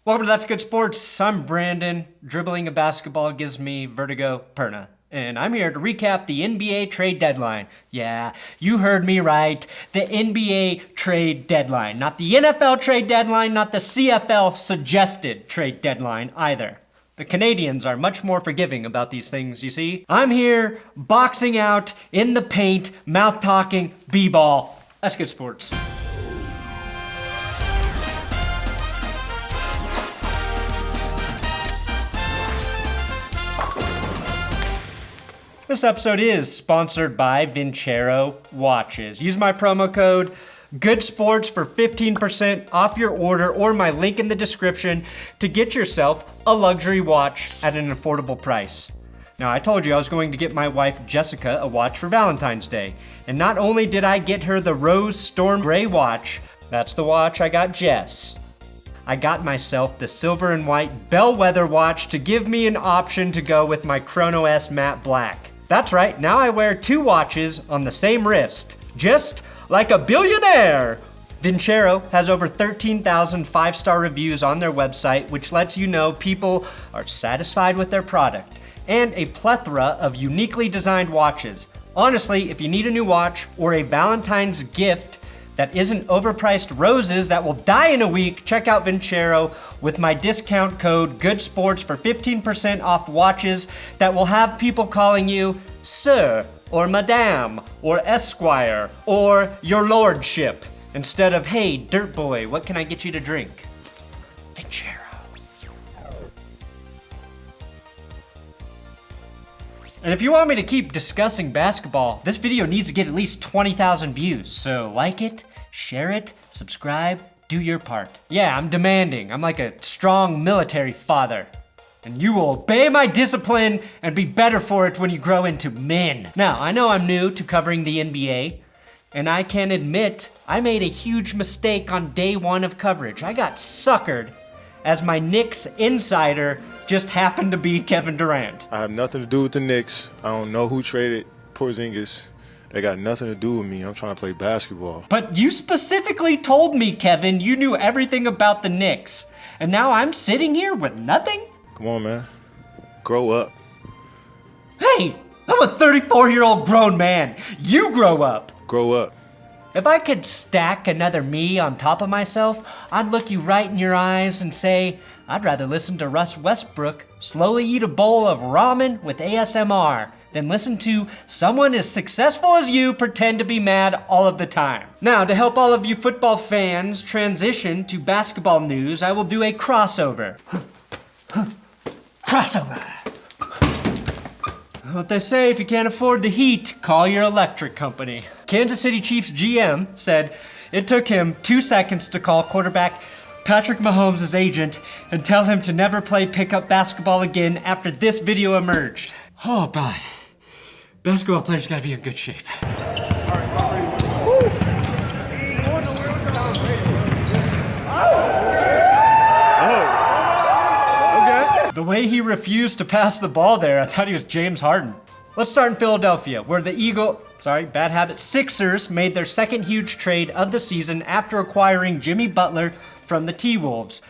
Welcome to That's Good Sports. I'm Brandon. Dribbling a basketball gives me vertigo perna. And I'm here to recap the NBA trade deadline. Yeah, you heard me right. The NBA trade deadline. Not the NFL trade deadline, not the CFL suggested trade deadline either. The Canadians are much more forgiving about these things, you see. I'm here boxing out in the paint, mouth talking, b-ball. That's Good Sports. This episode is sponsored by Vincero Watches. Use my promo code GOODSPORTS for 15% off your order or my link in the description to get yourself a luxury watch at an affordable price. Now, I told you I was going to get my wife Jessica a watch for Valentine's Day. And not only did I get her the Rose Storm Gray watch, that's the watch I got Jess. I got myself the silver and white Bellwether watch to give me an option to go with my Chrono S Matte Black. That's right, now I wear two watches on the same wrist, just like a billionaire. Vincero has over 13,000 five-star reviews on their website, which lets you know people are satisfied with their product, and a plethora of uniquely designed watches. Honestly, if you need a new watch or a Valentine's gift that isn't overpriced roses that will die in a week, check out Vincero with my discount code GOODSPORTS for 15% off watches that will have people calling you Sir, or Madame, or Esquire, or Your Lordship, instead of, hey, Dirt Boy, what can I get you to drink? Vincero. And if you want me to keep discussing basketball, this video needs to get at least 20,000 views, so like it, share it, subscribe, do your part. Yeah, I'm demanding. I'm like a strong military father. And you will obey my discipline and be better for it when you grow into men. Now, I know I'm new to covering the NBA, and I can admit I made a huge mistake on day one of coverage. I got suckered as my Knicks insider just happened to be Kevin Durant. I have nothing to do with the Knicks. I don't know who traded Porzingis. They got nothing to do with me. I'm trying to play basketball. But you specifically told me, Kevin, you knew everything about the Knicks. And now I'm sitting here with nothing? Come on, man. Grow up. Hey, I'm a 34-year-old grown man. You grow up. Grow up. If I could stack another me on top of myself, I'd look you right in your eyes and say, I'd rather listen to Russ Westbrook slowly eat a bowl of ramen with ASMR than listen to someone as successful as you pretend to be mad all of the time. Now, to help all of you football fans transition to basketball news, I will do a crossover. Crossover. What they say, if you can't afford the heat, call your electric company. Kansas City Chiefs GM said it took him 2 seconds to call quarterback Patrick Mahomes' agent and tell him to never play pickup basketball again after this video emerged. Oh God, basketball players gotta be in good shape. The way he refused to pass the ball there, I thought he was James Harden. Let's start in Philadelphia, where the Sixers made their second huge trade of the season after acquiring Jimmy Butler from the T-Wolves.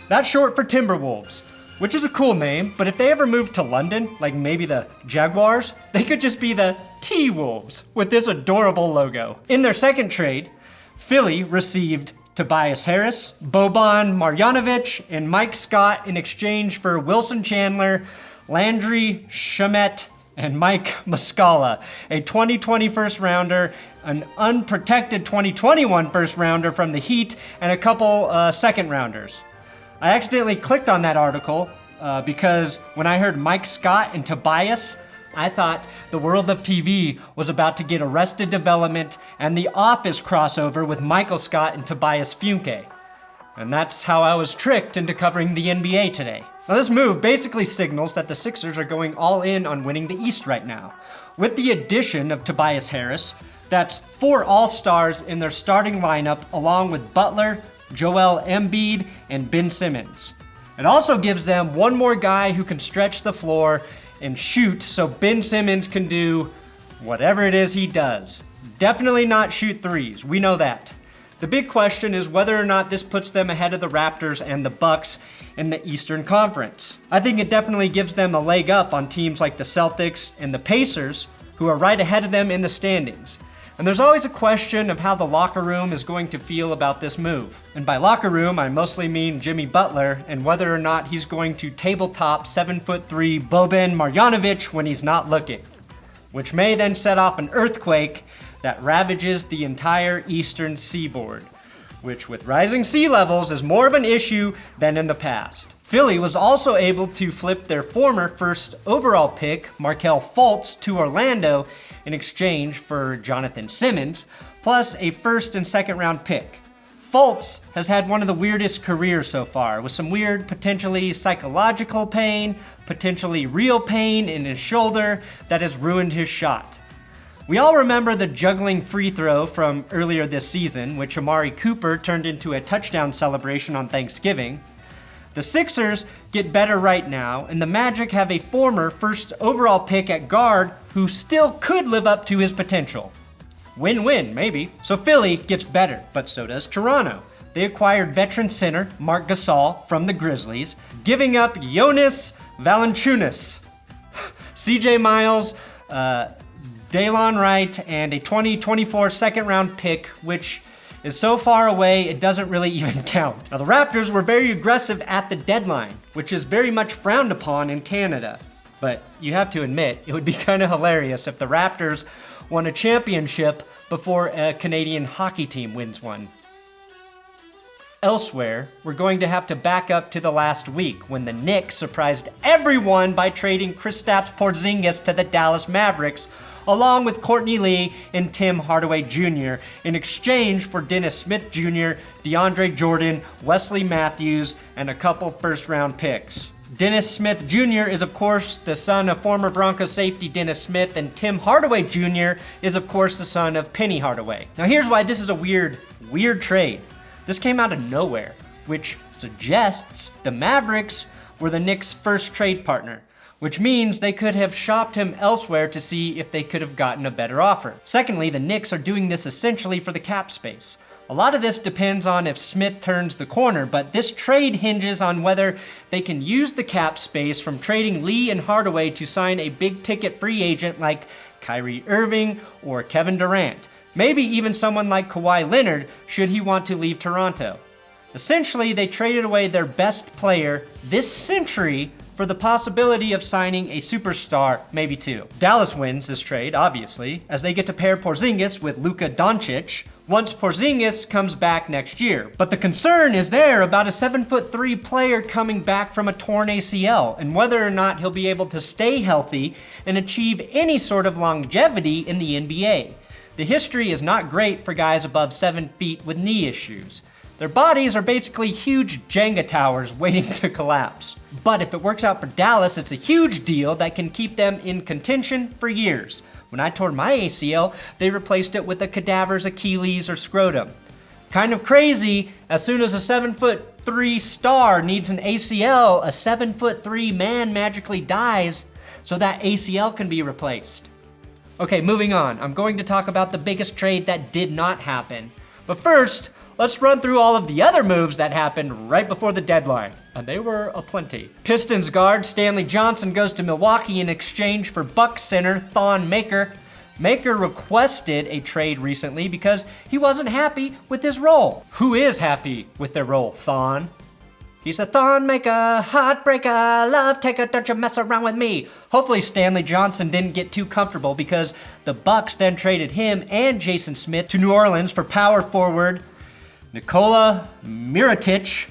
That's short for Timberwolves, which is a cool name, but if they ever moved to London, like maybe the Jaguars, they could just be the T-Wolves with this adorable logo. In their second trade, Philly received Tobias Harris, Boban Marjanovic, and Mike Scott in exchange for Wilson Chandler, Landry Shamet, and Mike Muscala, a 2020 first rounder, an unprotected 2021 first rounder from the Heat, and a couple second rounders. I accidentally clicked on that article because when I heard Mike Scott and Tobias, I thought the world of TV was about to get Arrested Development and The Office crossover with Michael Scott and Tobias Funke. And that's how I was tricked into covering the NBA today. Now this move basically signals that the Sixers are going all in on winning the East right now. With the addition of Tobias Harris, that's 4 All-Stars in their starting lineup along with Butler, Joel Embiid, and Ben Simmons. It also gives them one more guy who can stretch the floor and shoot so Ben Simmons can do whatever it is he does. Definitely not shoot threes, we know that. The big question is whether or not this puts them ahead of the Raptors and the Bucks in the Eastern Conference. I think it definitely gives them a leg up on teams like the Celtics and the Pacers, who are right ahead of them in the standings. And there's always a question of how the locker room is going to feel about this move. And by locker room, I mostly mean Jimmy Butler and whether or not he's going to tabletop 7'3" Boban Marjanovic when he's not looking, which may then set off an earthquake that ravages the entire eastern seaboard, which with rising sea levels is more of an issue than in the past. Philly was also able to flip their former first overall pick, Markelle Fultz, to Orlando in exchange for Jonathan Simmons, plus a first and second round pick. Fultz has had one of the weirdest careers so far, with some weird, potentially psychological pain, potentially real pain in his shoulder that has ruined his shot. We all remember the juggling free throw from earlier this season, which Amari Cooper turned into a touchdown celebration on Thanksgiving. The Sixers get better right now, and the Magic have a former first overall pick at guard who still could live up to his potential. Win-win, maybe. So Philly gets better, but so does Toronto. They acquired veteran center Marc Gasol from the Grizzlies, giving up Jonas Valanciunas, CJ Miles, Daylon Wright, and a 2024 second round pick, which is so far away it doesn't really even count. Now the Raptors were very aggressive at the deadline, which is very much frowned upon in Canada. But you have to admit, it would be kind of hilarious if the Raptors won a championship before a Canadian hockey team wins one. Elsewhere, we're going to have to back up to the last week when the Knicks surprised everyone by trading Kristaps Porzingis to the Dallas Mavericks, along with Courtney Lee and Tim Hardaway Jr. in exchange for Dennis Smith Jr., DeAndre Jordan, Wesley Matthews, and a couple first-round picks. Dennis Smith Jr. is, of course, the son of former Broncos safety Dennis Smith, and Tim Hardaway Jr. is, of course, the son of Penny Hardaway. Now, here's why this is a weird trade. This came out of nowhere, which suggests the Mavericks were the Knicks' first trade partner, which means they could have shopped him elsewhere to see if they could have gotten a better offer. Secondly, the Knicks are doing this essentially for the cap space. A lot of this depends on if Smith turns the corner, but this trade hinges on whether they can use the cap space from trading Lee and Hardaway to sign a big-ticket free agent like Kyrie Irving or Kevin Durant. Maybe even someone like Kawhi Leonard, should he want to leave Toronto. Essentially, they traded away their best player this century for the possibility of signing a superstar, maybe two. Dallas wins this trade, obviously, as they get to pair Porzingis with Luka Doncic once Porzingis comes back next year. But the concern is there about a 7'3" player coming back from a torn ACL and whether or not he'll be able to stay healthy and achieve any sort of longevity in the NBA. The history is not great for guys above 7 feet with knee issues. Their bodies are basically huge Jenga towers waiting to collapse. But if it works out for Dallas, it's a huge deal that can keep them in contention for years. When I tore my ACL, they replaced it with a cadaver's Achilles or scrotum. Kind of crazy, as soon as a 7'3" star needs an ACL, a 7'3" man magically dies so that ACL can be replaced. Okay, moving on. I'm going to talk about the biggest trade that did not happen. But first, let's run through all of the other moves that happened right before the deadline. And they were aplenty. Pistons guard Stanley Johnson goes to Milwaukee in exchange for Bucks center Thon Maker. Maker requested a trade recently because he wasn't happy with his role. Who is happy with their role, Thon? He's a Thon maker, heartbreaker, love taker, don't you mess around with me. Hopefully Stanley Johnson didn't get too comfortable because the Bucks then traded him and Jason Smith to New Orleans for power forward Nikola Mirotic.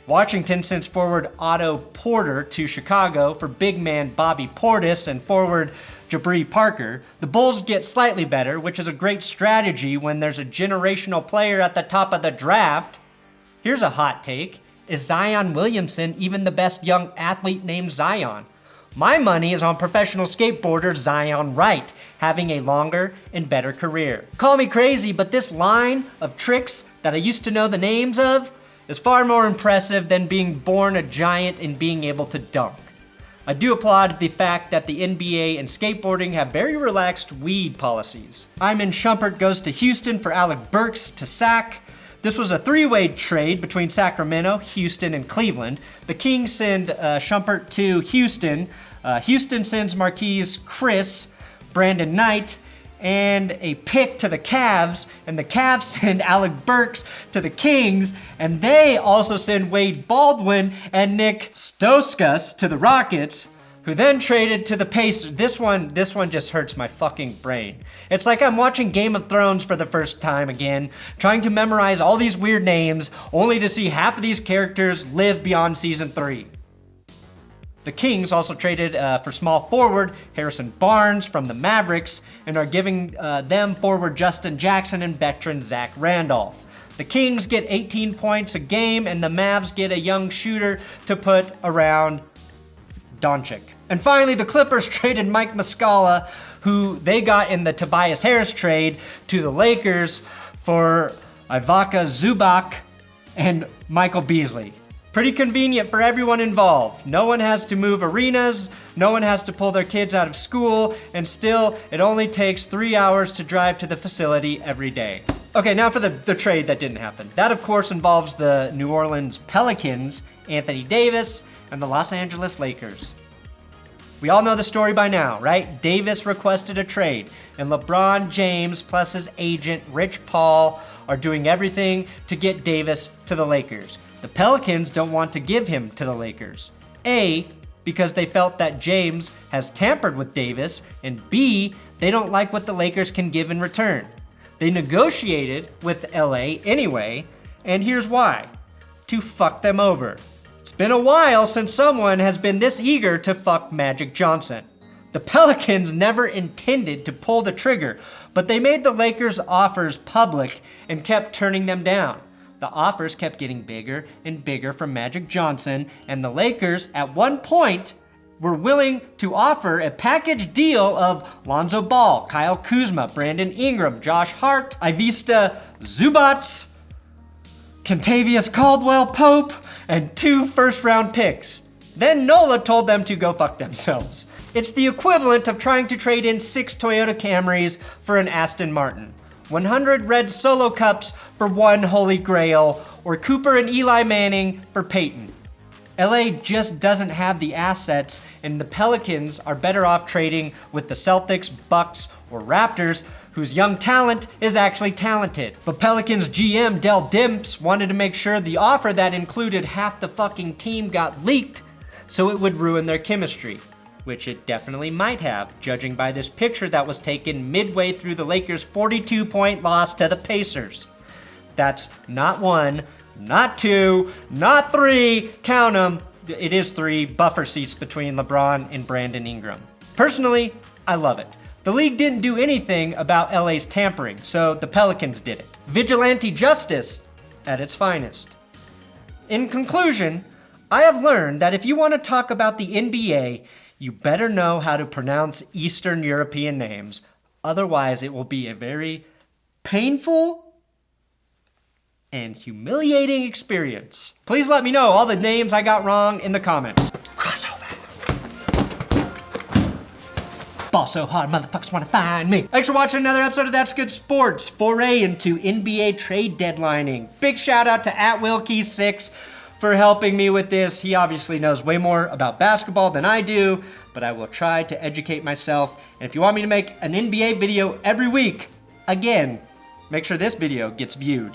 Washington sends forward Otto Porter to Chicago for big man Bobby Portis and forward Jabari Parker. The Bulls get slightly better, which is a great strategy when there's a generational player at the top of the draft. Here's a hot take. Is Zion Williamson even the best young athlete named Zion? My money is on professional skateboarder Zion Wright, having a longer and better career. Call me crazy, but this line of tricks that I used to know the names of is far more impressive than being born a giant and being able to dunk. I do applaud the fact that the NBA and skateboarding have very relaxed weed policies. Iman Shumpert goes to Houston for Alec Burks to Sac. This was a three-way trade between Sacramento, Houston, and Cleveland. The Kings send Shumpert to Houston. Houston sends Marquise Chris, Brandon Knight, and a pick to the Cavs, and the Cavs send Alec Burks to the Kings, and they also send Wade Baldwin and Nick Stauskas to the Rockets, who then traded to the Pacers. This one just hurts my fucking brain. It's like I'm watching Game of Thrones for the first time again, trying to memorize all these weird names, only to see half of these characters live beyond season 3. The Kings also traded for small forward Harrison Barnes from the Mavericks and are giving them forward Justin Jackson and veteran Zach Randolph. The Kings get 18 points a game and the Mavs get a young shooter to put around Doncic. And finally, the Clippers traded Mike Muscala, who they got in the Tobias Harris trade, to the Lakers for Ivica Zubac and Michael Beasley. Pretty convenient for everyone involved. No one has to move arenas, no one has to pull their kids out of school, and still, it only takes 3 hours to drive to the facility every day. Okay, now for the trade that didn't happen. That, of course, involves the New Orleans Pelicans, Anthony Davis, and the Los Angeles Lakers. We all know the story by now, right? Davis requested a trade, and LeBron James plus his agent, Rich Paul, are doing everything to get Davis to the Lakers. The Pelicans don't want to give him to the Lakers. A, because they felt that James has tampered with Davis, and B, they don't like what the Lakers can give in return. They negotiated with LA anyway, and here's why: to fuck them over. It's been a while since someone has been this eager to fuck Magic Johnson. The Pelicans never intended to pull the trigger, but they made the Lakers' offers public and kept turning them down. The offers kept getting bigger and bigger from Magic Johnson, and the Lakers, at one point, were willing to offer a package deal of Lonzo Ball, Kyle Kuzma, Brandon Ingram, Josh Hart, Ivica Zubac, Kentavious Caldwell-Pope, and 2 first-round picks. Then Nola told them to go fuck themselves. It's the equivalent of trying to trade in 6 Toyota Camrys for an Aston Martin, 100 red Solo Cups for 1 Holy Grail, or Cooper and Eli Manning for Peyton. LA just doesn't have the assets, and the Pelicans are better off trading with the Celtics, Bucks, or Raptors, whose young talent is actually talented. But Pelicans GM Dell Demps wanted to make sure the offer that included half the fucking team got leaked, so it would ruin their chemistry, which it definitely might have, judging by this picture that was taken midway through the Lakers' 42-point loss to the Pacers. That's not 1, not 2, not 3, count them. It is 3 buffer seats between LeBron and Brandon Ingram. Personally, I love it. The league didn't do anything about LA's tampering, so the Pelicans did it. Vigilante justice at its finest. In conclusion, I have learned that if you want to talk about the NBA, you better know how to pronounce Eastern European names. Otherwise, it will be a very painful and humiliating experience. Please let me know all the names I got wrong in the comments. Crossover. Ball so hard, motherfuckers wanna find me. Thanks for watching another episode of That's Good Sports. Foray into NBA trade deadlining. Big shout out to @Wilkie6 for helping me with this. He obviously knows way more about basketball than I do, but I will try to educate myself. And if you want me to make an NBA video every week, again, make sure this video gets viewed.